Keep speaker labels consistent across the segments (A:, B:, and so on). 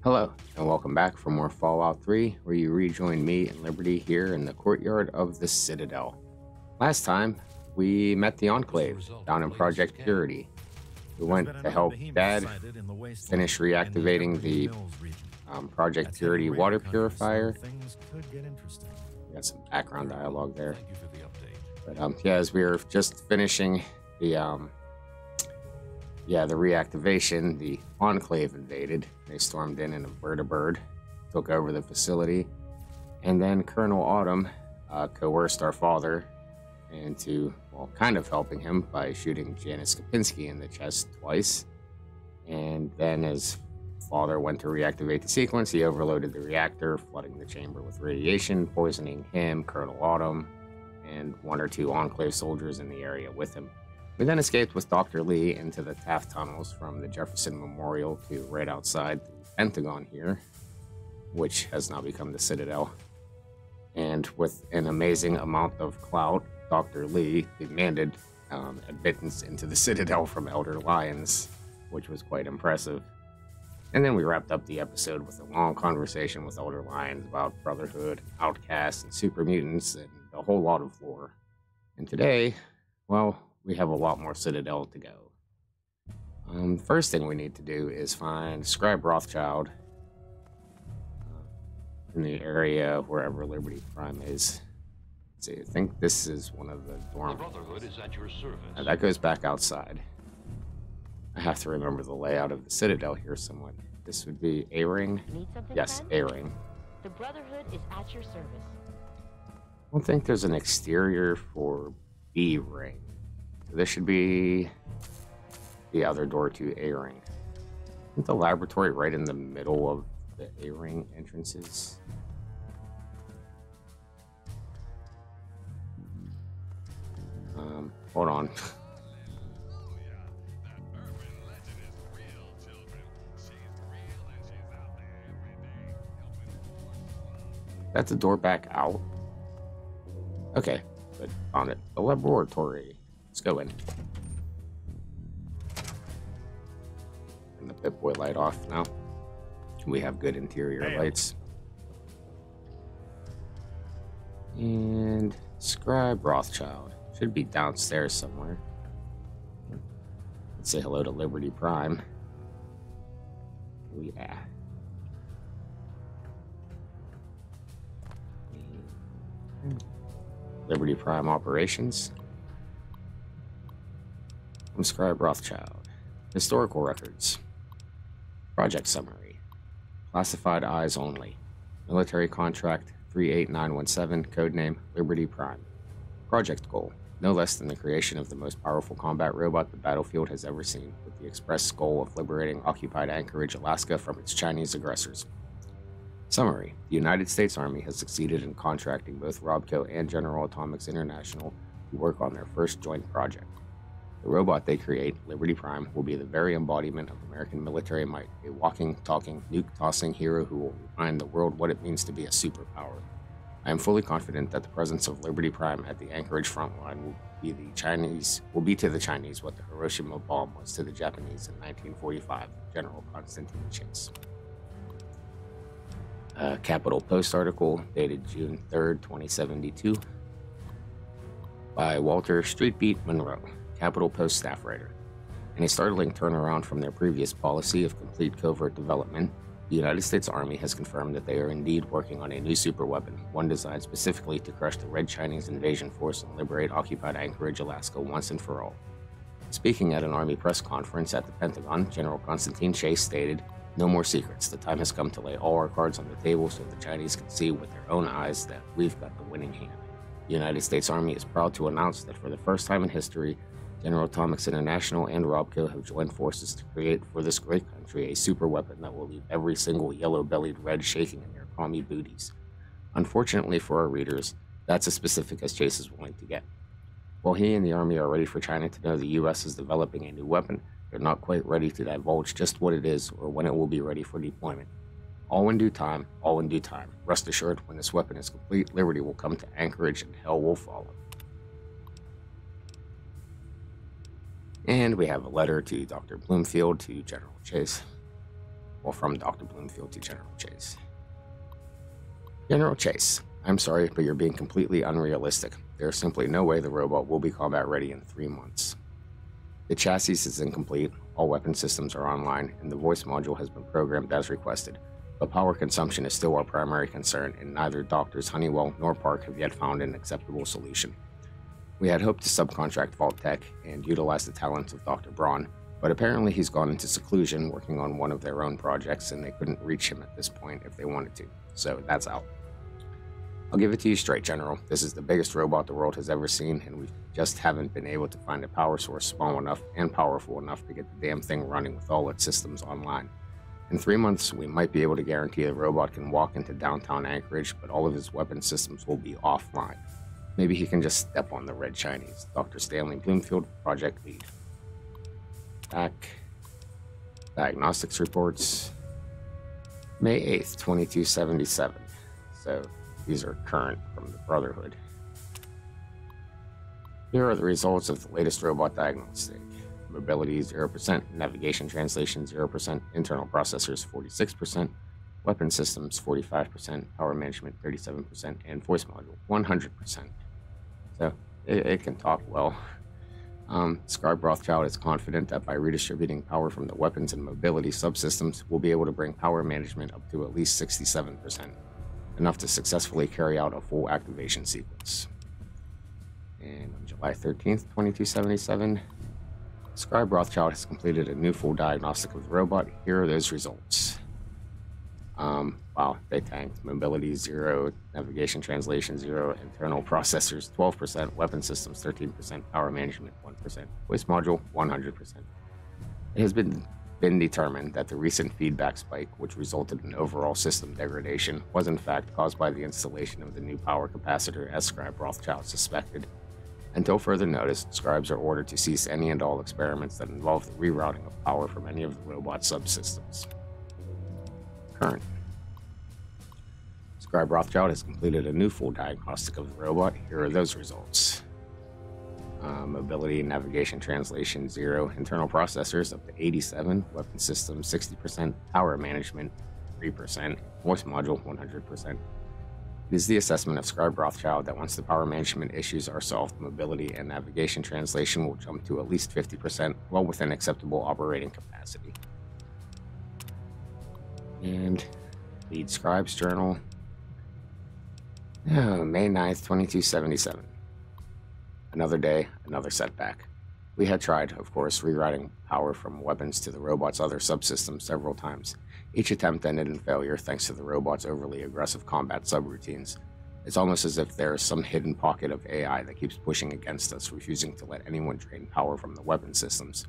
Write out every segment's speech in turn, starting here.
A: Hello, and welcome back for more Fallout 3, where you rejoin me and Liberty here in the courtyard of the Citadel. Last time, we met the Enclave down in Project Purity. We went to help Dad finish reactivating the Project Purity water purifier. We got some background dialogue there. But yeah, as we were just finishing the reactivation, the Enclave invaded. They stormed in a bird, took over the facility, and then Colonel Autumn coerced our father into, well, kind of helping him by shooting G.E.C.K in the chest twice. And then his father went to reactivate the sequence. He overloaded the reactor, flooding the chamber with radiation, poisoning him, Colonel Autumn, and one or two Enclave soldiers in the area with him. We then escaped with Dr. Lee into the Taft tunnels from the Jefferson Memorial to right outside the Pentagon here, which has now become the Citadel. And with an amazing amount of clout, Dr. Lee demanded admittance into the Citadel from Elder Lyons, which was quite impressive. And then we wrapped up the episode with a long conversation with Elder Lyons about Brotherhood, Outcasts, and Super Mutants, and a whole lot of lore. And today, well, we have a lot more Citadel to go. First thing we need to do is find Scribe Rothschild in the area wherever Liberty Prime is. Let's see, I think this is one of the dorm.
B: The Brotherhood is at your service.
A: That goes back outside. I have to remember the layout of the Citadel here somewhat. This would be A-Ring. Yes, A-Ring.
C: The Brotherhood is at your service.
A: I don't think there's an exterior for B-Ring. So this should be the other door to A-Ring. Isn't the laboratory right in the middle of the A-Ring entrances? Hold on. That's the door back out. Okay, good. Found it. The laboratory. Let's go in. And the Pip-Boy light off now. We have good interior lights. And Scribe Rothschild. Should be downstairs somewhere. Let's say hello to Liberty Prime. Oh, yeah. Liberty Prime Operations. I'm Scribe Rothschild. Historical records. Project summary. Classified eyes only. Military contract 38917, codename Liberty Prime. Project goal. No less than the creation of the most powerful combat robot the battlefield has ever seen, with the express goal of liberating occupied Anchorage, Alaska from its Chinese aggressors. Summary. The United States Army has succeeded in contracting both ROBCO and General Atomics International to work on their first joint project. The robot they create, Liberty Prime, will be the very embodiment of American military might, a walking, talking, nuke-tossing hero who will remind the world what it means to be a superpower. I am fully confident that the presence of Liberty Prime at the Anchorage front line will be to the Chinese what the Hiroshima bomb was to the Japanese in 1945, General Constantine Chase. Capital Post article dated June 3rd, 2072 by Walter Streetbeat Monroe, Capital Post staff writer. In a startling turnaround from their previous policy of complete covert development, the United States Army has confirmed that they are indeed working on a new superweapon, one designed specifically to crush the Red Chinese invasion force and liberate occupied Anchorage, Alaska once and for all. Speaking at an Army press conference at the Pentagon, General Constantine Chase stated, "No more secrets. The time has come to lay all our cards on the table so the Chinese can see with their own eyes that we've got the winning hand. The United States Army is proud to announce that for the first time in history, General Atomics International and ROBCO have joined forces to create for this great country a super weapon that will leave every single yellow-bellied Red shaking in their commie booties." Unfortunately for our readers, that's as specific as Chase is willing to get. While he and the Army are ready for China to know the U.S. is developing a new weapon, they're not quite ready to divulge just what it is or when it will be ready for deployment. All in due time, all in due time. Rest assured, when this weapon is complete, Liberty will come to Anchorage and hell will follow. And we have a letter to Dr. Bloomfield to General Chase. Well, from Dr. Bloomfield to General Chase. General Chase, I'm sorry, but you're being completely unrealistic. There is simply no way the robot will be combat ready in 3 months. The chassis is incomplete, all weapon systems are online, and the voice module has been programmed as requested, but power consumption is still our primary concern, and neither Doctors Honeywell nor Park have yet found an acceptable solution. We had hoped to subcontract Vault Tech and utilize the talents of Dr. Braun, but apparently he's gone into seclusion working on one of their own projects, and they couldn't reach him at this point if they wanted to, so that's out. I'll give it to you straight, General. This is the biggest robot the world has ever seen, and we just haven't been able to find a power source small enough and powerful enough to get the damn thing running with all its systems online. In 3 months, we might be able to guarantee the robot can walk into downtown Anchorage, but all of his weapon systems will be offline. Maybe he can just step on the red Chinese. Dr. Stanley Bloomfield, Project Lead. Back. Diagnostics reports. May 8th, 2277. So these are current from the Brotherhood. Here are the results of the latest robot diagnostic. Mobility 0%, navigation translation 0%, internal processors 46%, weapon systems 45%, power management 37%, and voice module 100%. So it can talk well. Scribe Rothschild is confident that by redistributing power from the weapons and mobility subsystems, we'll be able to bring power management up to at least 67%. Enough to successfully carry out a full activation sequence. And on July 13th, 2277, Scribe Rothschild has completed a new full diagnostic of the robot. Here are those results. Wow, they tanked. Mobility 0, navigation translation 0, internal processors 12%, weapon systems 13%, power management 1%, voice module 100%. It has been determined that the recent feedback spike, which resulted in overall system degradation, was in fact caused by the installation of the new power capacitor, as Scribe Rothschild suspected. Until further notice, scribes are ordered to cease any and all experiments that involve the rerouting of power from any of the robot subsystems. Current. Scribe Rothschild has completed a new full diagnostic of the robot. Here are those results. Mobility, navigation, translation 0, internal processors up to 87, weapon systems 60%, power management 3%, voice module 100%. It is the assessment of Scribe Rothschild that once the power management issues are solved, mobility and navigation translation will jump to at least 50%, well within acceptable operating capacity. And Lead Scribe's Journal. May 9th, 2277. Another day, another setback. We had tried, of course, rerouting power from weapons to the robot's other subsystems several times. Each attempt ended in failure thanks to the robot's overly aggressive combat subroutines. It's almost as if there is some hidden pocket of AI that keeps pushing against us, refusing to let anyone drain power from the weapon systems.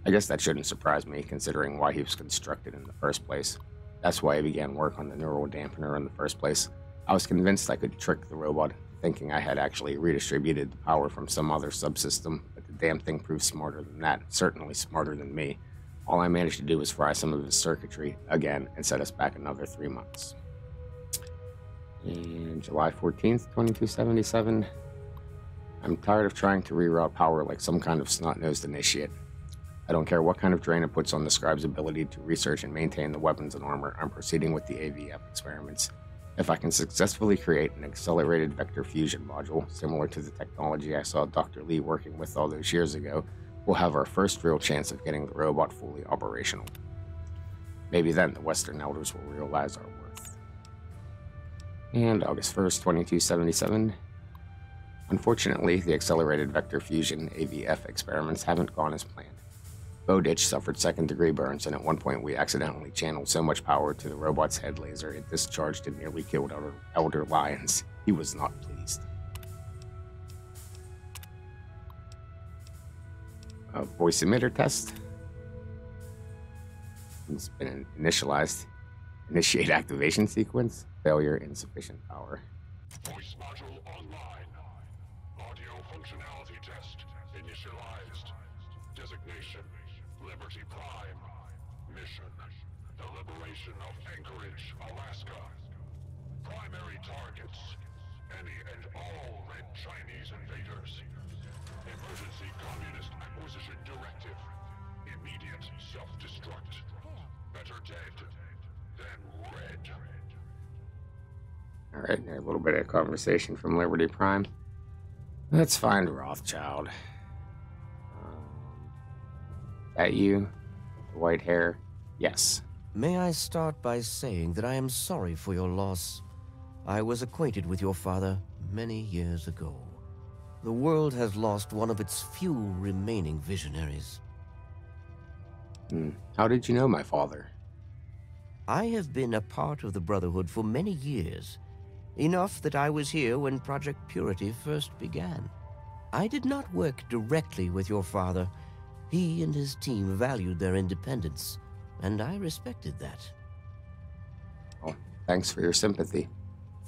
A: I guess that shouldn't surprise me, considering why he was constructed in the first place. That's why I began work on the neural dampener in the first place. I was convinced I could trick the robot, thinking I had actually redistributed the power from some other subsystem, but the damn thing proved smarter than that, certainly smarter than me. All I managed to do was fry some of his circuitry again and set us back another 3 months. And July 14th, 2277. I'm tired of trying to reroute power like some kind of snot-nosed initiate. I don't care what kind of drain it puts on the scribe's ability to research and maintain the weapons and armor, I'm proceeding with the AVF experiments. If I can successfully create an accelerated vector fusion module, similar to the technology I saw Dr. Lee working with all those years ago, we'll have our first real chance of getting the robot fully operational. Maybe then the Western Elders will realize our worth. And August 1st, 2277. Unfortunately, the accelerated vector fusion AVF experiments haven't gone as planned. Bowditch suffered second-degree burns, and at one point we accidentally channeled so much power to the robot's head laser it discharged and nearly killed our elder lions. He was not pleased. A voice emitter test. It's been initialized. Initiate activation sequence. Failure, insufficient power.
B: Voice module online. Audio functionality test initialized. Designation: Liberty Prime. Mission: the liberation of Anchorage, Alaska. Primary targets: any and all Red Chinese invaders. Emergency Communist Acquisition Directive. Immediate self-destruct. Better dead than red.
A: All right, a little bit of conversation from Liberty Prime. Let's find Rothschild. That you? The white hair? Yes.
D: May I start by saying that I am sorry for your loss. I was acquainted with your father many years ago. The world has lost one of its few remaining visionaries.
A: How did you know my father?
D: I have been a part of the Brotherhood for many years, enough that I was here when Project Purity first began. I did not work directly with your father. He and his team valued their independence, and I respected that.
A: Oh, thanks for your sympathy.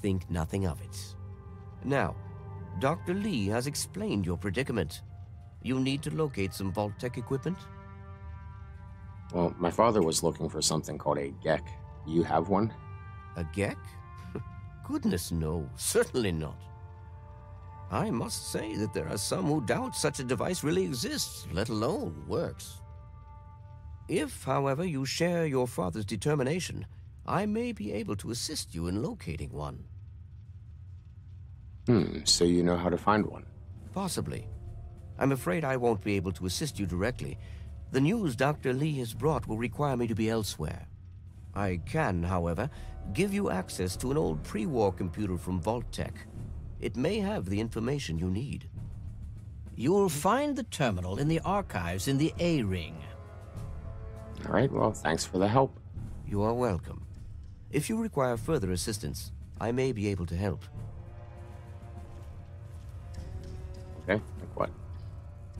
D: Think nothing of it. Now, Dr. Lee has explained your predicament. You need to locate some Vault-Tec equipment?
A: Well, my father was looking for something called a G.E.C.K. You have one?
D: A G.E.C.K? Goodness no, certainly not. I must say that there are some who doubt such a device really exists, let alone works. If, however, you share your father's determination, I may be able to assist you in locating one.
A: So you know how to find one?
D: Possibly. I'm afraid I won't be able to assist you directly. The news Dr. Lee has brought will require me to be elsewhere. I can, however, give you access to an old pre-war computer from Vault-Tec. It may have the information you need.
E: You'll find the terminal in the archives in the A-Ring.
A: All right, well, thanks for the help.
D: You are welcome. If you require further assistance, I may be able to help.
A: Okay, like what?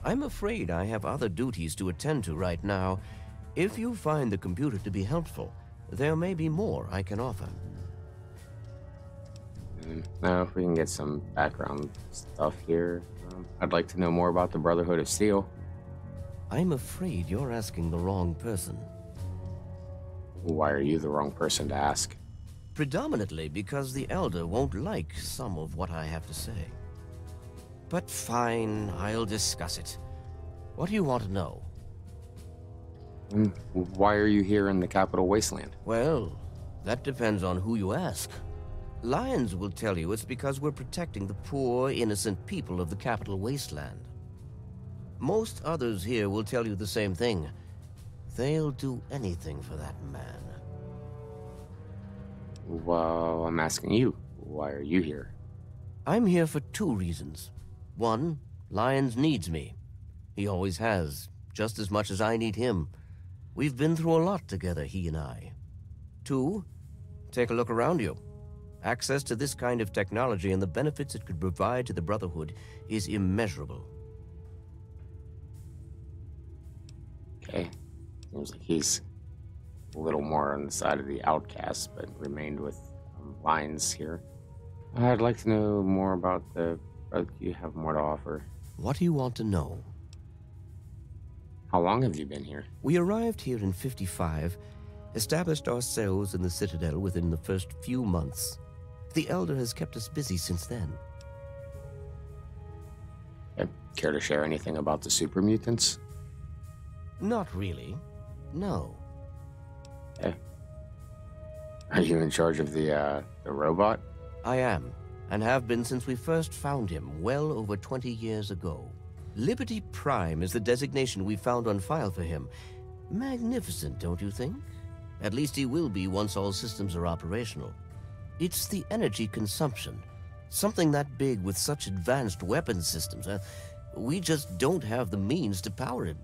D: I'm afraid I have other duties to attend to right now. If you find the computer to be helpful, there may be more I can offer.
A: Now, if we can get some background stuff here. I'd like to know more about the Brotherhood of Steel.
D: I'm afraid you're asking the wrong person.
A: Why are you the wrong person to ask?
D: Predominantly because the Elder won't like some of what I have to say. But fine, I'll discuss it. What do you want to know?
A: Why are you here in the Capital Wasteland?
D: Well, that depends on who you ask. Lions will tell you it's because we're protecting the poor, innocent people of the Capital Wasteland. Most others here will tell you the same thing. They'll do anything for that man.
A: Well, I'm asking you, why are you here?
D: I'm here for two reasons. One, Lyons needs me. He always has, just as much as I need him. We've been through a lot together, he and I. Two, take a look around you. Access to this kind of technology and the benefits it could provide to the Brotherhood is immeasurable.
A: Okay. Seems like he's a little more on the side of the outcasts, but remained with Lions here. I'd like to know more about the... do you have more to offer?
D: What do you want to know?
A: How long have you been here?
D: We arrived here in '55, established ourselves in the Citadel within the first few months. The Elder has kept us busy since then.
A: Care to share anything about the super mutants?
D: Not really. No.
A: Okay. Are you in charge of the robot?
D: I am, and have been since we first found him well over 20 years ago. Liberty Prime is the designation we found on file for him. Magnificent, don't you think? At least he will be once all systems are operational. It's the energy consumption. Something that big with such advanced weapon systems. We just don't have the means to power him.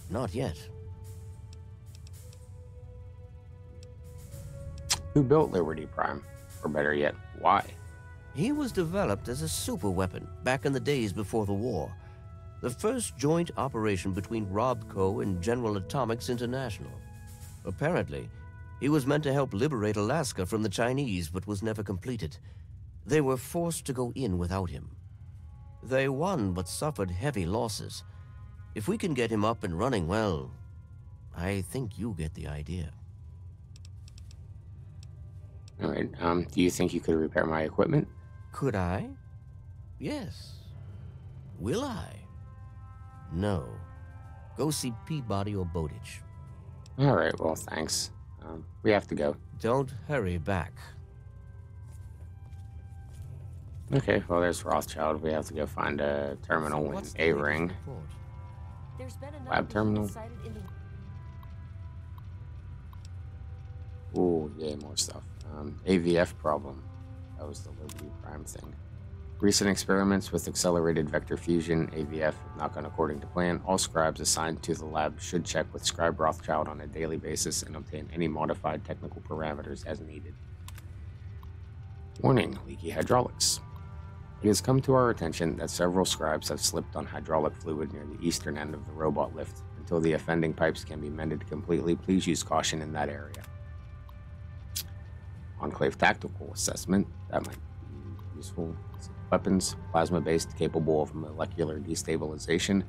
D: Not yet.
A: Who built Liberty Prime? Or better yet, why?
D: He was developed as a super weapon back in the days before the war. The first joint operation between RobCo and General Atomics International. Apparently, he was meant to help liberate Alaska from the Chinese, but was never completed. They were forced to go in without him. They won, but suffered heavy losses. If we can get him up and running, well, I think you get the idea.
A: All right, do you think you could repair my equipment?
D: Could I? Yes. Will I? No. Go see Peabody or Bowditch.
A: All right, well, thanks. We have to go.
D: Don't hurry back.
A: Okay, well, there's Rothschild. We have to go find a terminal in
D: What's the
A: A-Ring.
D: latest report?
C: There's been another
A: Lab terminal.
C: behemoth sighted in the
A: Ooh, yeah, more stuff. AVF problem. That was the Liberty Prime thing. Recent experiments with accelerated vector fusion, AVF, have not gone according to plan. All scribes assigned to the lab should check with Scribe Rothschild on a daily basis and obtain any modified technical parameters as needed. Warning, leaky hydraulics. It has come to our attention that several scribes have slipped on hydraulic fluid near the eastern end of the robot lift. Until the offending pipes can be mended completely, please use caution in that area. Enclave tactical assessment. That might be useful. Weapons, plasma-based, capable of molecular destabilization.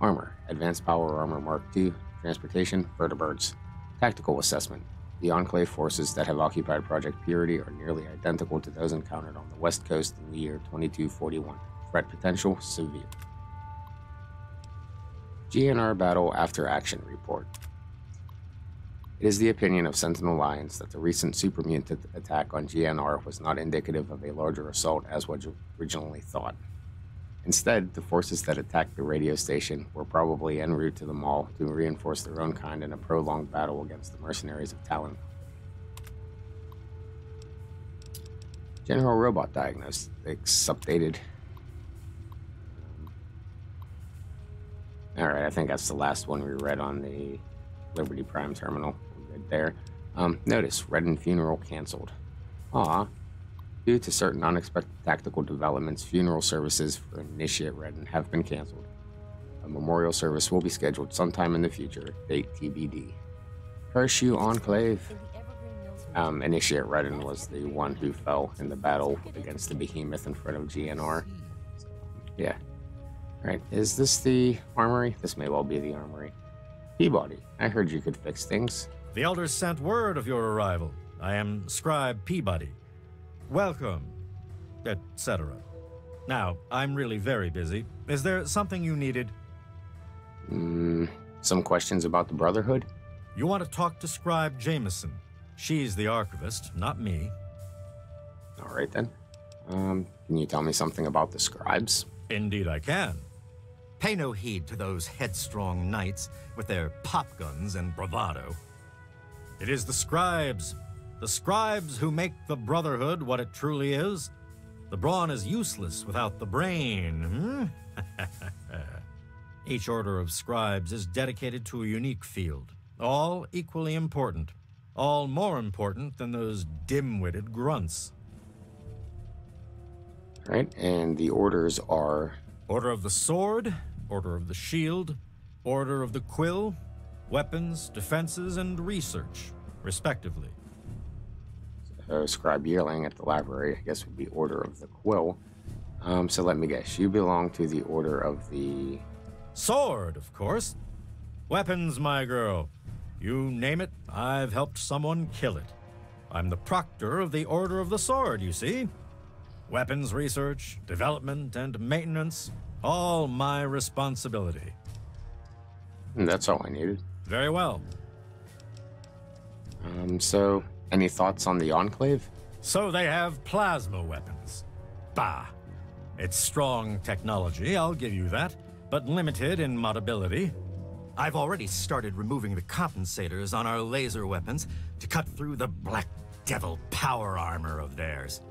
A: Armor, advanced power armor Mark II. Transportation, vertibirds. Tactical assessment. The Enclave forces that have occupied Project Purity are nearly identical to those encountered on the West Coast in the year 2241. Threat potential, severe. GNR Battle After Action Report. It is the opinion of Sentinel Alliance that the recent super mutant attack on GNR was not indicative of a larger assault as was originally thought. Instead, the forces that attacked the radio station were probably en route to the mall to reinforce their own kind in a prolonged battle against the mercenaries of Talon. General Robot Diagnostics updated. Alright, I think that's the last one we read on the Liberty Prime terminal. We're good there. Notice, Redden funeral canceled. Aw. Due to certain unexpected tactical developments, funeral services for Initiate Redden have been canceled. A memorial service will be scheduled sometime in the future, date TBD. Curse you, Enclave.
C: in the Evergreen Mills region.
A: Initiate Redden was the one who fell in the battle against the behemoth in front of GNR. So, yeah. Alright, is this the armory? This may well be the armory. Peabody, I heard you could fix things.
F: The elders sent word of your arrival. I am Scribe Peabody. Welcome, etc. Now, I'm really very busy. Is there something you needed?
A: Some questions about the Brotherhood?
F: You want to talk to Scribe Jameson. She's the archivist, not me.
A: Alright then. Can you tell me something about the scribes?
F: Indeed I can. Pay no heed to those headstrong knights with their pop guns and bravado. It is the scribes who make the Brotherhood what it truly is. The brawn is useless without the brain. Each order of scribes is dedicated to a unique field, all equally important, all more important than those dim-witted grunts.
A: Right, and the orders are...
F: Order of the Sword, Order of the Shield, Order of the Quill, Weapons, Defenses, and Research, respectively.
A: Scribe Yearling at the library, I guess would be Order of the Quill. So let me guess, you belong to the Order of the...
F: Sword, of course. Weapons, my girl. You name it, I've helped someone kill it. I'm the proctor of the Order of the Sword, you see. Weapons research, development, and maintenance, all my responsibility.
A: That's all I needed.
F: Very well.
A: So, any thoughts on the Enclave?
F: So they have plasma weapons. Bah. It's strong technology, I'll give you that, but limited in modability. I've already started removing the compensators on our laser weapons to cut through the Black Devil power armor of theirs.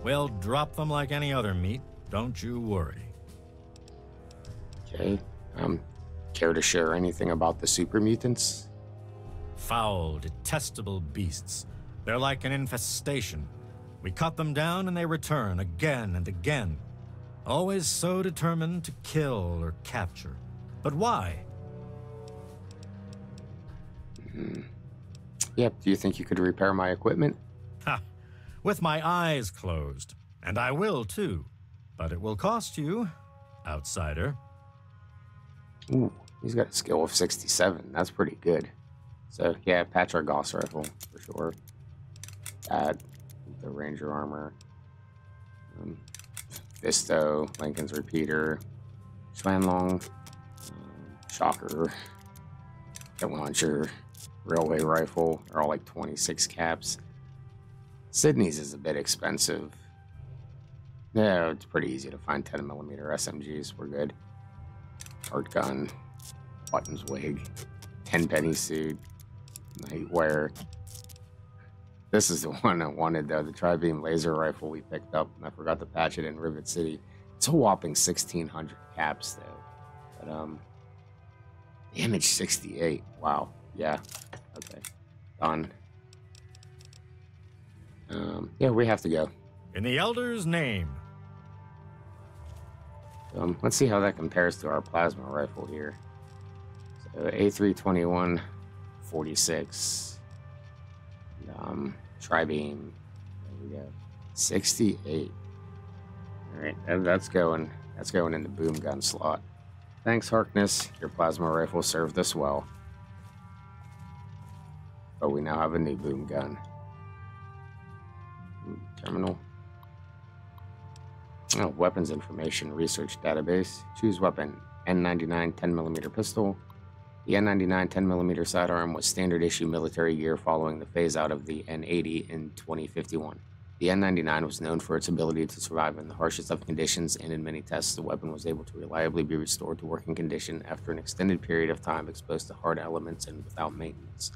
F: We'll drop them like any other meat, don't you worry.
A: Okay. Care to share anything about the super mutants?
F: Foul, detestable beasts. They're like an infestation. We cut them down and they return again and again. Always so determined to kill or capture. But why?
A: Yep, do you think you could repair my equipment?
F: Ha! With my eyes closed. And I will too. But it will cost you, outsider.
A: Ooh, he's got a skill of 67. That's pretty good. So, yeah, patch our Gauss rifle, for sure. That, the Ranger armor. Visto, Lincoln's repeater. Swanlong. Shocker. Hit launcher. Railway rifle. They're all like 26 caps. Sydney's is a bit expensive. Yeah, it's pretty easy to find 10mm SMGs. We're good. Art gun. Buttons wig. 10-penny suit. Nightwear. This is the one I wanted, though. The tri-beam laser rifle we picked up. I forgot to patch it in Rivet City. It's a whopping 1,600 caps, though. But, damage 68. Wow. Yeah. Okay. Done. Yeah, we have to go.
F: In the Elder's name.
A: Let's see how that compares to our plasma rifle here. So A321, 46. Tri-beam. There we go. 68. All right, that's going in the boom gun slot. Thanks, Harkness. Your plasma rifle served us well. But we now have a new boom gun. Terminal. Oh, weapons information research database. Choose weapon. N99 10mm pistol. The N99 10mm sidearm was standard issue military gear following the phase out of the N80 in 2051. The N99 was known for its ability to survive in the harshest of conditions, and in many tests, the weapon was able to reliably be restored to working condition after an extended period of time exposed to hard elements and without maintenance.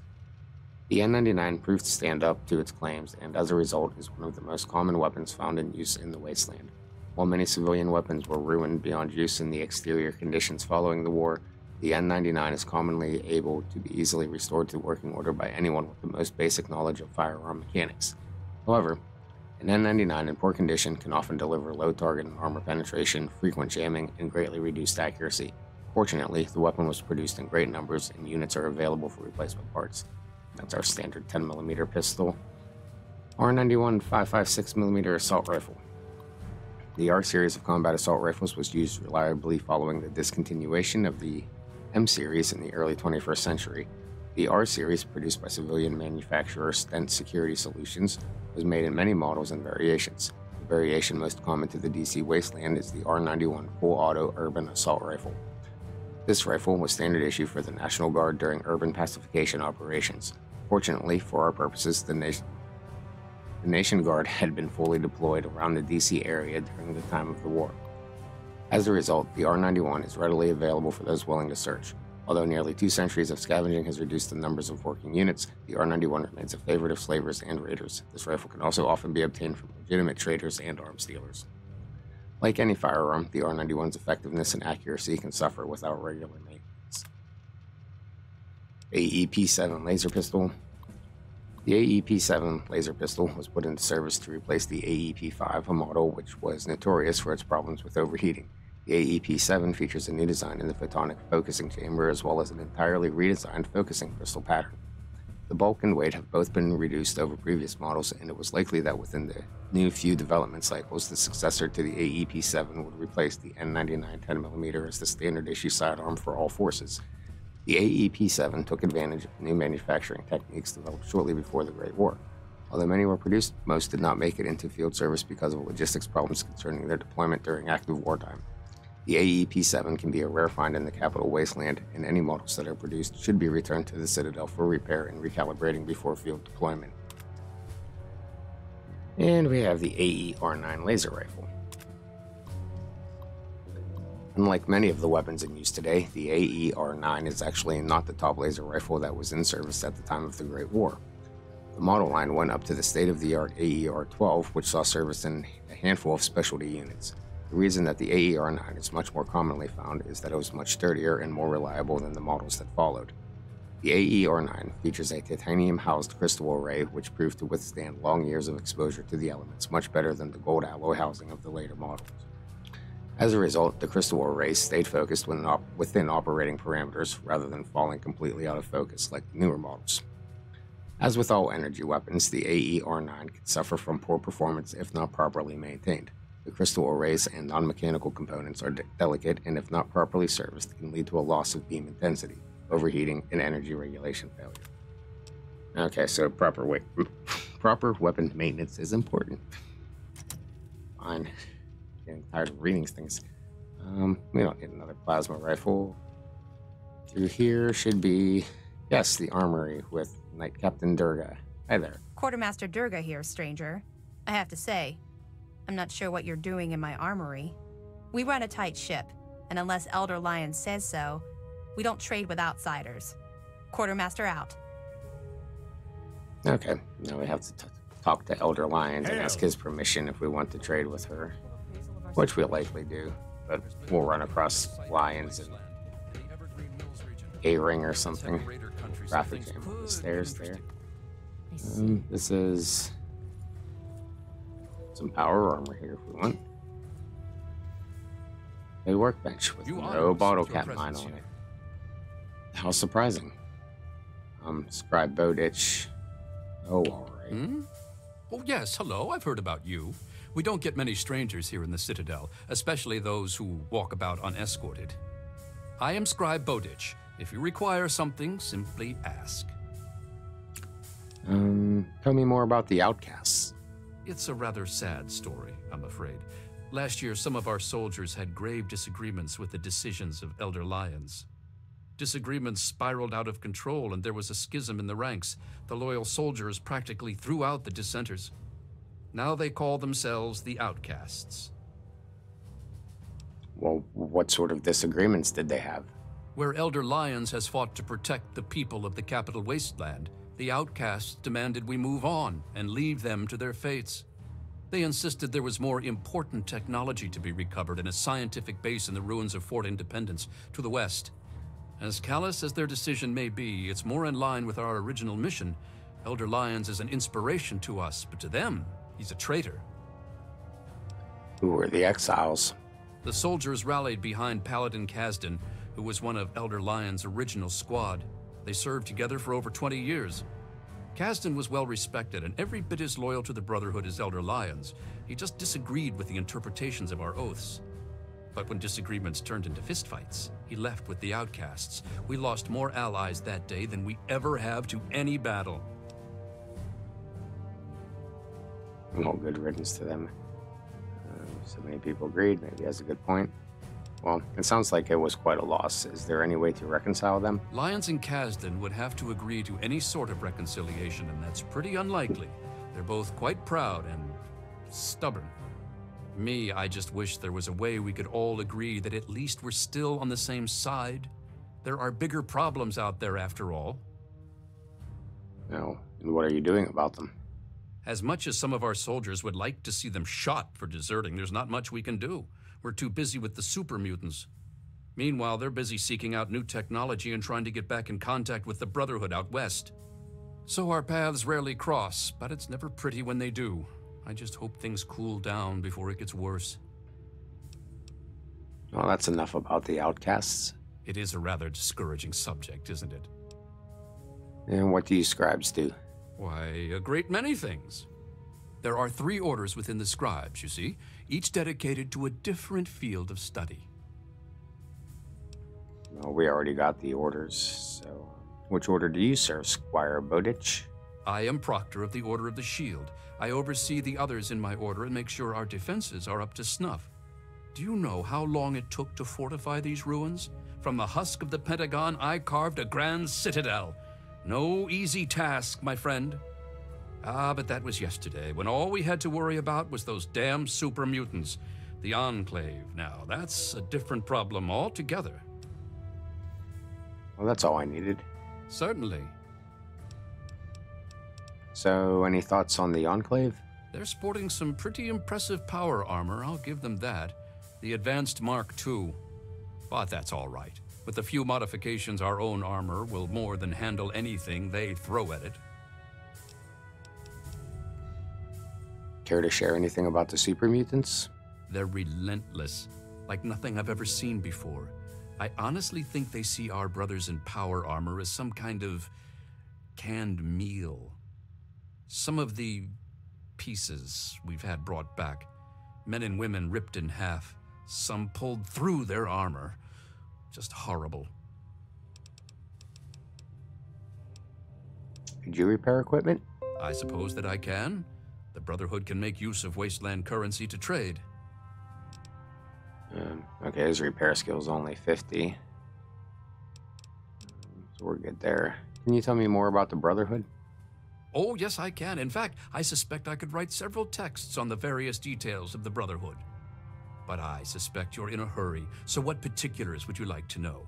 A: The N99 proved to stand up to its claims, and as a result, is one of the most common weapons found in use in the Wasteland. While many civilian weapons were ruined beyond use in the exterior conditions following the war, the N99 is commonly able to be easily restored to working order by anyone with the most basic knowledge of firearm mechanics. However, an N99 in poor condition can often deliver low target and armor penetration, frequent jamming, and greatly reduced accuracy. Fortunately, the weapon was produced in great numbers, and units are available for replacement parts. That's our standard 10mm pistol. R91 5.56mm assault rifle. The R series of combat assault rifles was used reliably following the discontinuation of the M series in the early 21st century. The R series, produced by civilian manufacturer Stent Security Solutions, was made in many models and variations. The variation most common to the DC Wasteland is the R91 full auto urban assault rifle. This rifle was standard issue for the National Guard during urban pacification operations. Fortunately, for our purposes, the Nation Guard had been fully deployed around the DC area during the time of the war. As a result, the R91 is readily available for those willing to search. Although nearly 2 centuries of scavenging has reduced the numbers of working units, the R91 remains a favorite of slavers and raiders. This rifle can also often be obtained from legitimate traders and arms dealers. Like any firearm, the R91's effectiveness and accuracy can suffer without regular maintenance. AEP-7 laser pistol. The AEP-7 laser pistol was put into service to replace the AEP-5, a model which was notorious for its problems with overheating. The AEP-7 features a new design in the photonic focusing chamber as well as an entirely redesigned focusing crystal pattern. The bulk and weight have both been reduced over previous models, and it was likely that within the new few development cycles, the successor to the AEP-7 would replace the N99 10mm as the standard issue sidearm for all forces. The AEP-7 took advantage of new manufacturing techniques developed shortly before the Great War. Although many were produced, most did not make it into field service because of logistics problems concerning their deployment during active wartime. The AEP-7 can be a rare find in the Capital Wasteland, and any models that are produced should be returned to the Citadel for repair and recalibrating before field deployment. And we have the AE-R9 laser rifle. Unlike many of the weapons in use today, the AE-R9 is actually not the top laser rifle that was in service at the time of the Great War. The model line went up to the state-of-the-art AE-R12, which saw service in a handful of specialty units. The reason that the AE-R9 is much more commonly found is that it was much sturdier and more reliable than the models that followed. The AE-R9 features a titanium-housed crystal array which proved to withstand long years of exposure to the elements much better than the gold alloy housing of the later models. As a result, the crystal array stayed focused within operating parameters rather than falling completely out of focus like the newer models. As with all energy weapons, the AE-R9 can suffer from poor performance if not properly maintained. The crystal arrays and non-mechanical components are delicate and if not properly serviced can lead to a loss of beam intensity, overheating, and energy regulation failure. Okay, so proper weapon maintenance is important. Fine. Getting tired of reading things. We don't need another plasma rifle. Through here should be Yes, the armory with Knight Captain Durga. Hi there.
G: Quartermaster Durga here, stranger. I have to say, I'm not sure what you're doing in my armory. We run a tight ship, and unless Elder Lion says so, we don't trade with outsiders. Quartermaster out.
A: Okay, now we have to talk to Elder Lions and ask his permission if we want to trade with her, which we'll likely do, but we'll run across Lions and A-ring or something. Traffic jam on the stairs there. This is some power armor here if we want. A workbench with no bottle cap mine on it. How surprising. Scribe Bowditch. Oh, alright.
H: Oh, yes, hello, I've heard about you. We don't get many strangers here in the Citadel, especially those who walk about unescorted. I am Scribe Bowditch. If you require something, simply ask.
A: Tell me more about the outcasts.
H: It's a rather sad story, I'm afraid. Last year, some of our soldiers had grave disagreements with the decisions of Elder Lions. Disagreements spiraled out of control, and there was a schism in the ranks. The loyal soldiers practically threw out the dissenters. Now they call themselves the Outcasts.
A: Well, what sort of disagreements did they have?
H: Where Elder Lions has fought to protect the people of the Capital Wasteland, the Outcasts demanded we move on and leave them to their fates. They insisted there was more important technology to be recovered in a scientific base in the ruins of Fort Independence to the west. As callous as their decision may be, it's more in line with our original mission. Elder Lions is an inspiration to us, but to them, he's a traitor.
A: Who were the exiles?
H: The soldiers rallied behind Paladin Kasdan, who was one of Elder Lions' original squad. They served together for over 20 years. Kasdan was well respected and every bit as loyal to the Brotherhood as Elder Lions. He just disagreed with the interpretations of our oaths. But when disagreements turned into fistfights, he left with the Outcasts. We lost more allies that day than we ever have to any battle.
A: Well, good riddance to them. So many people agreed. Maybe he has a good point. Well, it sounds like it was quite a loss. Is there any way to reconcile them?
H: Lions and Kasdan would have to agree to any sort of reconciliation, and that's pretty unlikely. They're both quite proud and stubborn. Me, I just wish there was a way we could all agree that at least we're still on the same side. There are bigger problems out there after all.
A: No. And what are you doing about them?
H: As much as some of our soldiers would like to see them shot for deserting, there's not much we can do. We're too busy with the super mutants. Meanwhile, they're busy seeking out new technology and trying to get back in contact with the Brotherhood out west. So our paths rarely cross, but it's never pretty when they do. I just hope things cool down before it gets worse.
A: Well, that's enough about the outcasts.
H: It is a rather discouraging subject, isn't it?
A: And what do you scribes do?
H: Why, a great many things. There are 3 orders within the scribes, you see, each dedicated to a different field of study.
A: Well, we already got the orders, so... Which order do you serve, Squire Bowditch?
H: I am Proctor of the Order of the Shield. I oversee the others in my order and make sure our defenses are up to snuff. Do you know how long it took to fortify these ruins? From the husk of the Pentagon, I carved a grand citadel. No easy task, my friend. Ah, but that was yesterday, when all we had to worry about was those damn super mutants. The Enclave, now, that's a different problem altogether.
A: Well, that's all I needed.
H: Certainly.
A: So, any thoughts on the Enclave?
H: They're sporting some pretty impressive power armor, I'll give them that. The Advanced Mark II. But that's all right. With a few modifications, our own armor will more than handle anything they throw at it.
A: Care to share anything about the super mutants?
H: They're relentless, like nothing I've ever seen before. I honestly think they see our brothers in power armor as some kind of canned meal. Some of the pieces we've had brought back, men and women ripped in half, some pulled through their armor. Just horrible.
A: Could you repair equipment?
H: I suppose that I can. The Brotherhood can make use of wasteland currency to trade.
A: Okay, his repair skill's only 50. So we're good there. Can you tell me more about the Brotherhood?
H: Oh, yes, I can. In fact, I suspect I could write several texts on the various details of the Brotherhood. But I suspect you're in a hurry, so what particulars would you like to know?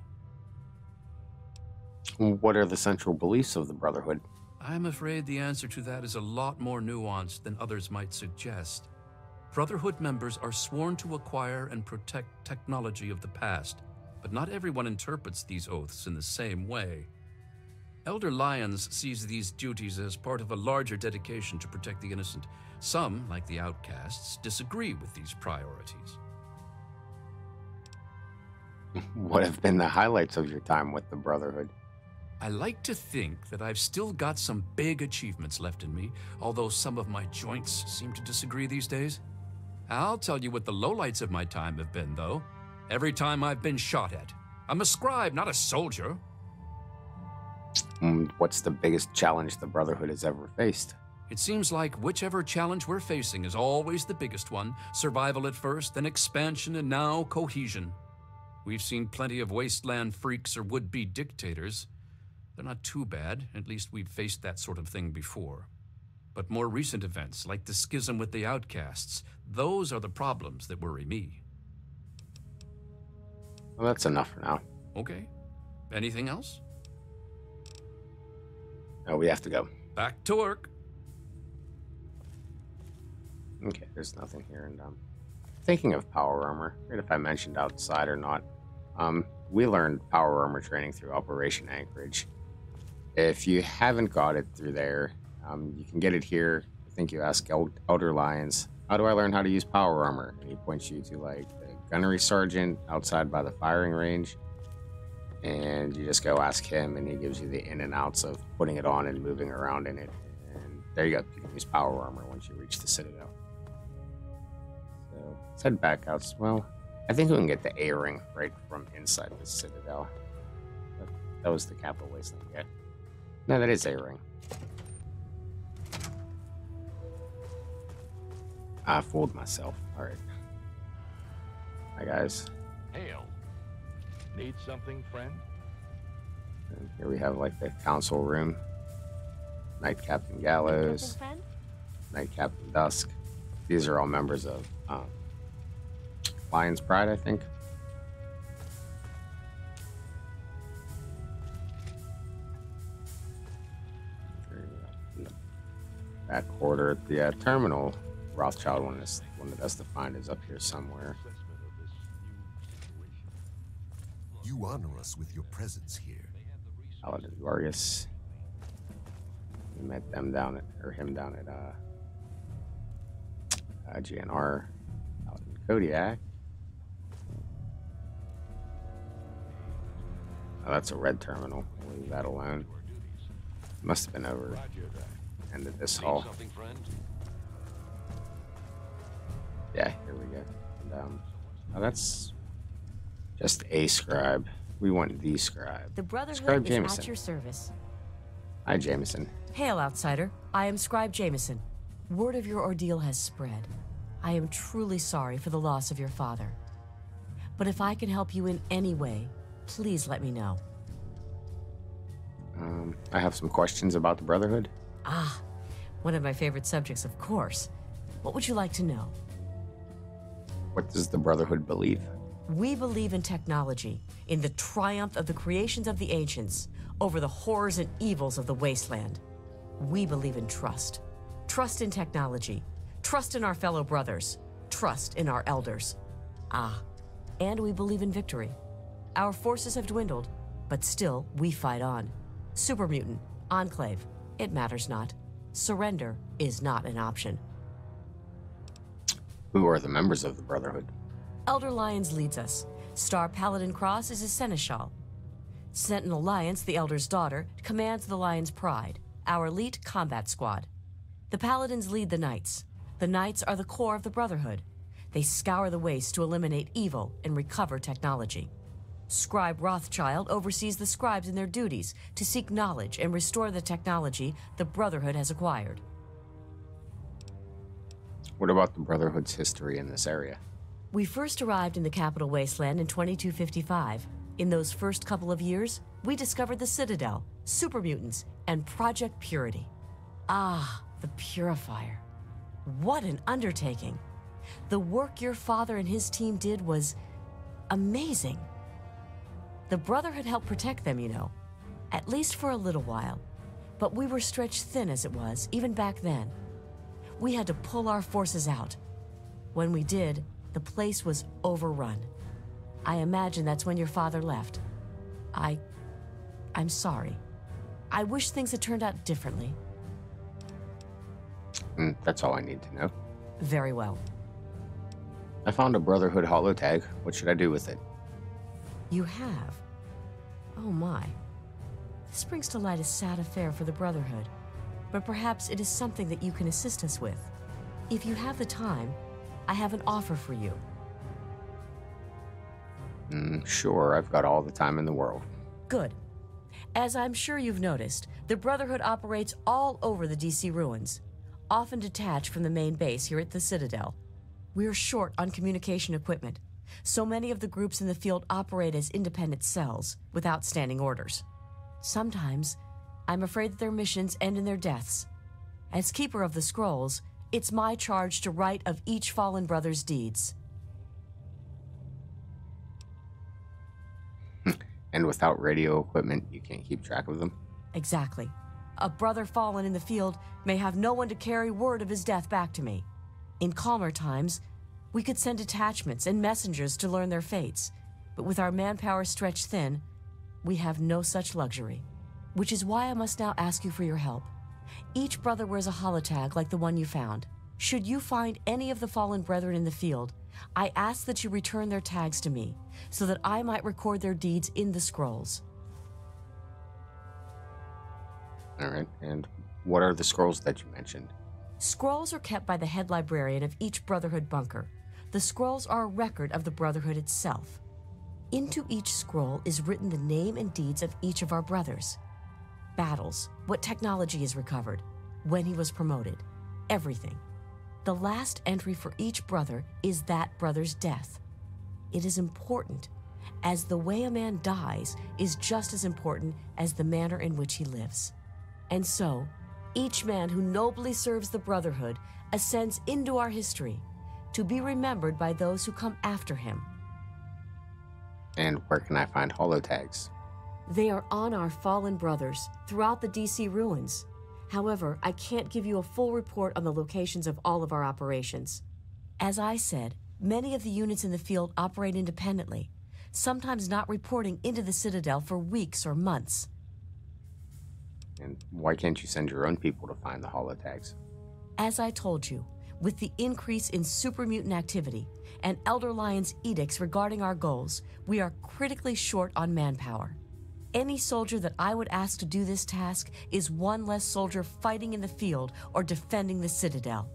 A: What are the central beliefs of the Brotherhood?
H: I'm afraid the answer to that is a lot more nuanced than others might suggest. Brotherhood members are sworn to acquire and protect technology of the past, but not everyone interprets these oaths in the same way. Elder Lyons sees these duties as part of a larger dedication to protect the innocent. Some, like the outcasts, disagree with these priorities.
A: What have been the highlights of your time with the Brotherhood?
H: I like to think that I've still got some big achievements left in me, although some of my joints seem to disagree these days. I'll tell you what the lowlights of my time have been, though. Every time I've been shot at. I'm a scribe, not a soldier.
A: What's the biggest challenge the Brotherhood has ever faced?
H: It seems like whichever challenge we're facing is always the biggest one. Survival at first, then expansion, and now cohesion. We've seen plenty of wasteland freaks or would-be dictators. They're not too bad. At least we've faced that sort of thing before. But more recent events, like the schism with the outcasts, those are the problems that worry me.
A: Well, that's enough for now.
H: Okay. Anything else?
A: No, we have to go.
H: Back to work.
A: Okay, there's nothing here. And thinking of power armor, I forget if I mentioned outside or not. We learned power armor training through Operation Anchorage. If you haven't got it through there, you can get it here. I think you ask Elder Lyons, how do I learn how to use power armor? And he points you to like the gunnery sergeant outside by the firing range. And you just go ask him, and he gives you the in and outs of putting it on and moving around in it. And there you go. You can use power armor once you reach the Citadel. So let's head back out. Well, I think we can get the A-ring right from inside the Citadel. That was the Capital Wasteland, yeah. No, that is A-ring. I fooled myself. All right. Hi, guys.
B: Hail. Need something, friend?
A: And here we have like the council room. Night Captain Gallows. Night Captain Dusk. These are all members of Lion's Pride, I think. In the back quarter, the terminal Rothschild wanted us to find is up here somewhere.
I: You honor us with your presence here.
A: Paladin Vargas. We met them down at, or him down at GNR. Paladin Kodiak. Oh, that's a red terminal. We'll leave that alone. Must have been over end of this hall. Yeah, here we go. And, oh, that's just a scribe. We want the scribe.
C: The Brotherhood
A: Scribe
C: is
A: Jameson.
C: at your service.
A: Hi, Jameson.
C: Hail, outsider. I am Scribe Jameson. Word of your ordeal has spread. I am truly sorry for the loss of your father. But if I can help you in any way, please let me know.
A: I have some questions about the Brotherhood.
C: Ah, one of my favorite subjects, of course. What would you like to know?
A: What does the Brotherhood believe?
C: We believe in technology, in the triumph of the creations of the ancients, over the horrors and evils of the wasteland. We believe in trust. Trust in technology. Trust in our fellow brothers. Trust in our elders. Ah, and we believe in victory. Our forces have dwindled, but still we fight on. Super Mutant, Enclave, it matters not. Surrender is not an option.
A: Who are the members of the Brotherhood?
C: Elder Lyons leads us. Star Paladin Cross is his seneschal. Sentinel Lyons, the Elder's daughter, commands the Lion's Pride, our elite combat squad. The Paladins lead the Knights. The Knights are the core of the Brotherhood. They scour the waste to eliminate evil and recover technology. Scribe Rothschild oversees the scribes in their duties to seek knowledge and restore the technology the Brotherhood has acquired.
A: What about the Brotherhood's history in this area?
C: We first arrived in the Capital Wasteland in 2255. In those first couple of years, we discovered the Citadel, super mutants, and Project Purity. Ah, the Purifier. What an undertaking. The work your father and his team did was amazing. The Brotherhood helped protect them, you know, at least for a little while. But we were stretched thin as it was, even back then. We had to pull our forces out. When we did, the place was overrun. I imagine that's when your father left. I'm sorry. I wish things had turned out differently.
A: That's all I need to know.
C: Very well.
A: I found a Brotherhood holotag. What should I do with it?
C: You have? Oh my. This brings to light a sad affair for the Brotherhood, but perhaps it is something that you can assist us with. If you have the time, I have an offer for you.
A: Sure, I've got all the time in the world.
C: Good. As I'm sure you've noticed, the Brotherhood operates all over the DC ruins, often detached from the main base here at the Citadel. We're short on communication equipment, so many of the groups in the field operate as independent cells, without standing orders. Sometimes, I'm afraid that their missions end in their deaths. As Keeper of the Scrolls, it's my charge to write of each fallen brother's deeds.
A: And without radio equipment, you can't keep track of them?
C: Exactly. A brother fallen in the field may have no one to carry word of his death back to me. In calmer times, we could send detachments and messengers to learn their fates, but with our manpower stretched thin, we have no such luxury. Which is why I must now ask you for your help. Each brother wears a holotag like the one you found. Should you find any of the fallen brethren in the field, I ask that you return their tags to me, so that I might record their deeds in the scrolls.
A: All right, and what are the scrolls that you mentioned?
C: Scrolls are kept by the head librarian of each Brotherhood bunker. The scrolls are a record of the Brotherhood itself. Into each scroll is written the name and deeds of each of our brothers. Battles, what technology is recovered, when he was promoted, everything. The last entry for each brother is that brother's death. It is important, as the way a man dies is just as important as the manner in which he lives. And so, each man who nobly serves the Brotherhood ascends into our history, to be remembered by those who come after him.
A: And where can I find holotags?
C: They are on our fallen brothers throughout the DC ruins. However, I can't give you a full report on the locations of all of our operations. As I said, many of the units in the field operate independently, sometimes not reporting into the Citadel for weeks or months.
A: And why can't you send your own people to find the holotags?
C: As I told you, with the increase in super mutant activity and Elder Lion's edicts regarding our goals, we are critically short on manpower. Any soldier that I would ask to do this task is one less soldier fighting in the field or defending the Citadel.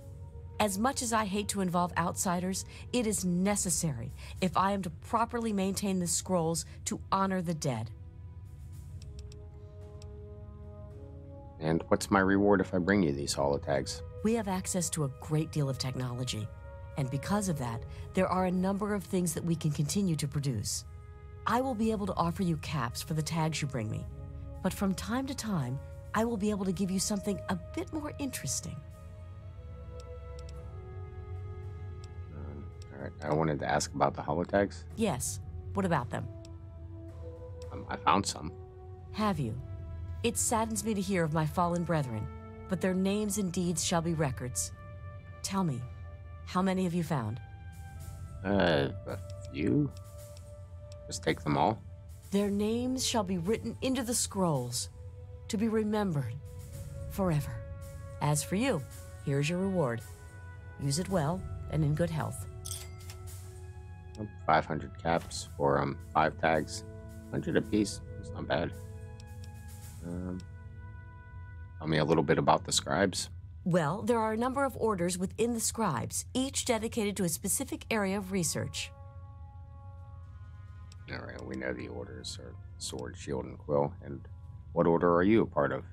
C: As much as I hate to involve outsiders, it is necessary if I am to properly maintain the scrolls to honor the dead.
A: And what's my reward if I bring you these holotags?
C: We have access to a great deal of technology, and because of that, there are a number of things that we can continue to produce. I will be able to offer you caps for the tags you bring me, but from time to time, I will be able to give you something a bit more interesting.
A: All right, I wanted to ask about the holotags.
C: Yes, what about them?
A: I found some.
C: Have you? It saddens me to hear of my fallen brethren, but their names and deeds shall be records. Tell me, how many have you found?
A: A few? Just take them all?
C: Their names shall be written into the scrolls, to be remembered forever. As for you, here's your reward. Use it well and in good health.
A: 500 caps for 5 tags. 100 apiece. It's not bad. Tell me a little bit about the scribes.
C: Well, there are a number of orders within the scribes, each dedicated to a specific area of research.
A: All right, we know the orders are Sword, Shield, and Quill. And what order are you a part of?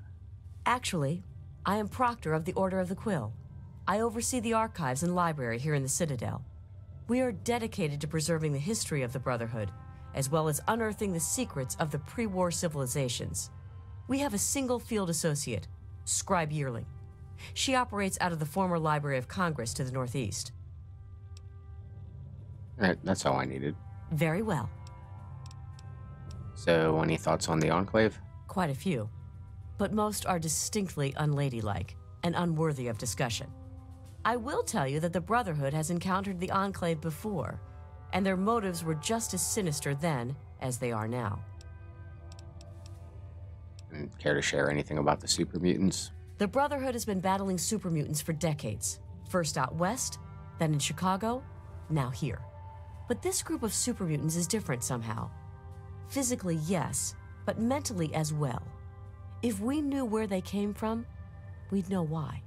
C: Actually, I am Proctor of the Order of the Quill. I oversee the archives and library here in the Citadel. We are dedicated to preserving the history of the Brotherhood, as well as unearthing the secrets of the pre-war civilizations. We have a single field associate, Scribe Yearling. She operates out of the former Library of Congress to the northeast.
A: All right, that's all I needed.
C: Very well.
A: So, any thoughts on the Enclave?
C: Quite a few. But most are distinctly unladylike and unworthy of discussion. I will tell you that the Brotherhood has encountered the Enclave before, and their motives were just as sinister then as they are now.
A: And care to share anything about the super mutants?
C: The Brotherhood has been battling super mutants for decades. First out west, then in Chicago, now here. But this group of super mutants is different somehow. Physically, yes, but mentally as well. If we knew where they came from, we'd know why.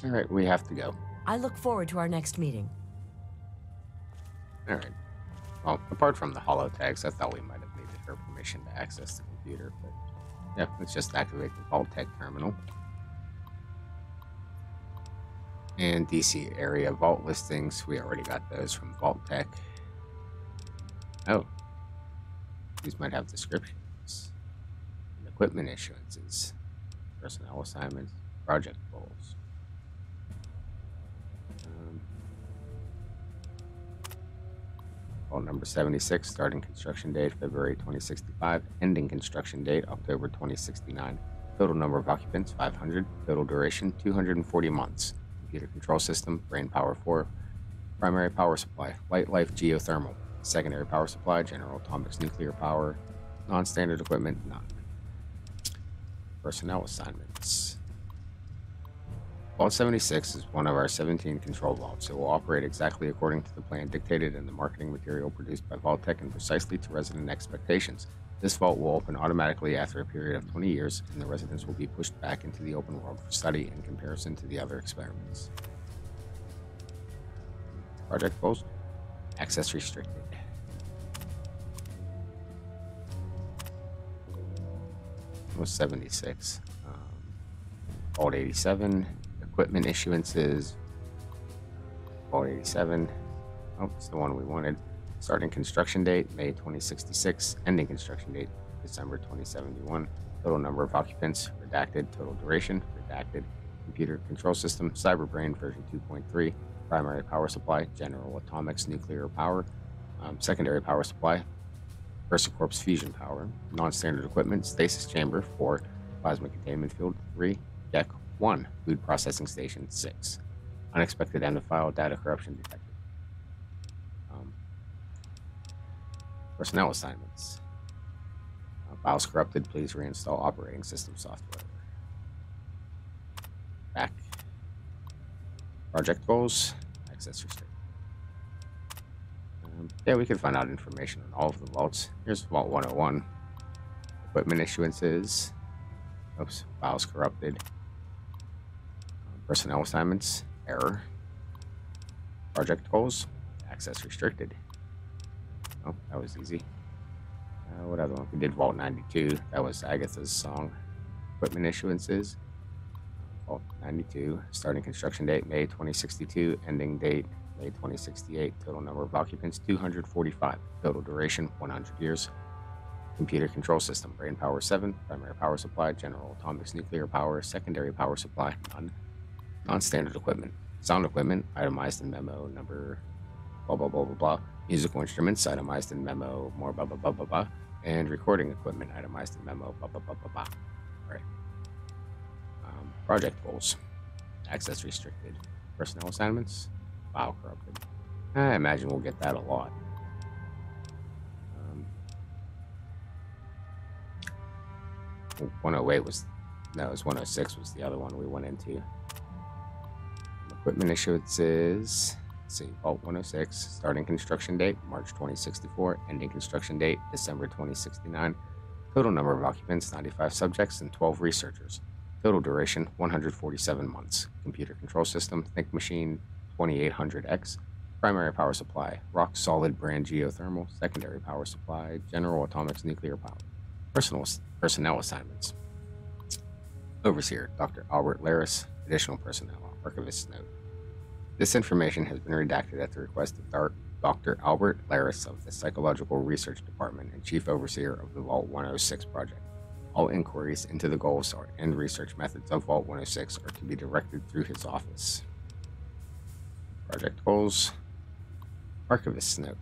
A: All right, we have to go.
C: I look forward to our next meeting.
A: All right. Well, apart from the holotags, I thought we might have needed her permission to access the computer, but yeah, let's just activate the Vault Tech terminal. And DC area vault listings, we already got those from Vault Tech. Oh, these might have descriptions. And equipment issuances, personnel assignments, project goals. Vault number 76, starting construction date February 2065, ending construction date October 2069. Total number of occupants 500, total duration 240 months. Computer control system, brain power 4. Primary power supply, light life geothermal. Secondary power supply, general atomics nuclear power. Non-standard equipment, none. Personnel assignments. Vault 76 is one of our 17 control vaults. It will operate exactly according to the plan dictated in the marketing material produced by Vault Tech and precisely to resident expectations. This vault will open automatically after a period of 20 years, and the residents will be pushed back into the open world for study in comparison to the other experiments. Project goals. Access restricted. Was 76. Vault 87. Equipment issuances. Vault 87. Oh, it's the one we wanted. Starting construction date, May 2066. Ending construction date, December 2071. Total number of occupants, redacted. Total duration, redacted. Computer control system, Cyberbrain version 2.3. Primary power supply, General Atomics nuclear power. Secondary power supply, VersaCorp's fusion power. Non-standard equipment, stasis chamber 4. Plasma containment field 3. Deck 1. Food processing station 6. Unexpected end of file data corruption detected. Personnel assignments. Files corrupted, please reinstall operating system software. Back. Project goals. Access restricted. Yeah, we can find out information on all of the vaults. Here's Vault 101. Equipment issuances. Oops, files corrupted. Personnel assignments. Error. Project goals. Access restricted. Oh, that was easy. What other one? We did Vault 92. That was Agatha's song. Equipment issuances. Vault 92. Starting construction date, May 2062. Ending date, May 2068. Total number of occupants, 245. Total duration, 100 years. Computer control system, brain power 7. Primary power supply, general atomics nuclear power. Secondary power supply, none. Non-standard equipment. Sound equipment, itemized in memo number blah, blah, blah, blah, blah. Musical instruments, itemized in memo more blah, blah, blah, blah, blah. And recording equipment, itemized in memo blah, blah, blah, blah, blah. All right. Project goals. Access restricted. Personnel assignments. File corrupted. I imagine we'll get that a lot. 108 was, no, it was 106 was the other one we went into. Equipment issuances. Let's see, Vault 106, starting construction date, March 2064, ending construction date, December 2069. Total number of occupants, 95 subjects and 12 researchers. Total duration, 147 months. Computer control system, Think Machine 2800X. Primary power supply, rock solid brand geothermal. Secondary power supply, General Atomics nuclear power. Personnel assignments. Overseer, Dr. Albert Laris. Additional personnel, archivist note. This information has been redacted at the request of Dr. Albert Laris of the Psychological Research Department and Chief Overseer of the Vault 106 project. All inquiries into the goals and research methods of Vault 106 are to be directed through his office. Project goals. Archivist's note.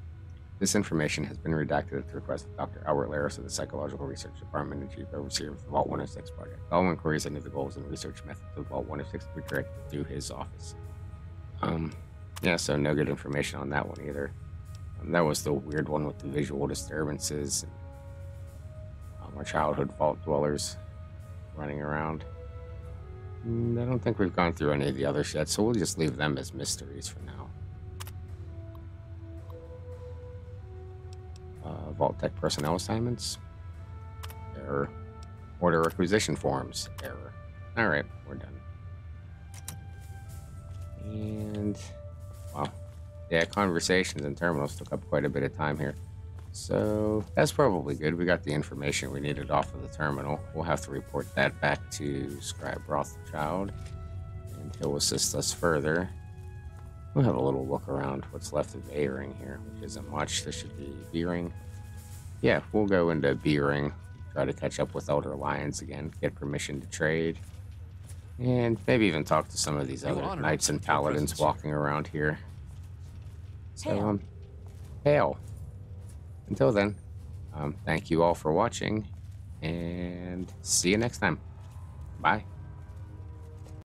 A: This information has been redacted at the request of Dr. Albert Laris of the Psychological Research Department and Chief Overseer of the Vault 106 project. All inquiries into the goals and research methods of Vault 106 will be directed through his office. Yeah, so no good information on that one either. That was the weird one with the visual disturbances and our childhood vault dwellers running around. I don't think we've gone through any of the others yet, so we'll just leave them as mysteries for now. Vault Tech personnel assignments. Error. Order requisition forms. Error. Alright, we're done. And... wow. Yeah, conversations and terminals took up quite a bit of time here. So, that's probably good. We got the information we needed off of the terminal. We'll have to report that back to Scribe Rothschild, and he'll assist us further. We'll have a little look around what's left of A ring here, which isn't much. This should be B ring. Yeah, we'll go into B ring, try to catch up with Elder Lions again, get permission to trade, and maybe even talk to some of these other knights and paladins walking around here. So, hail. Until then, thank you all for watching, and see you next time. Bye.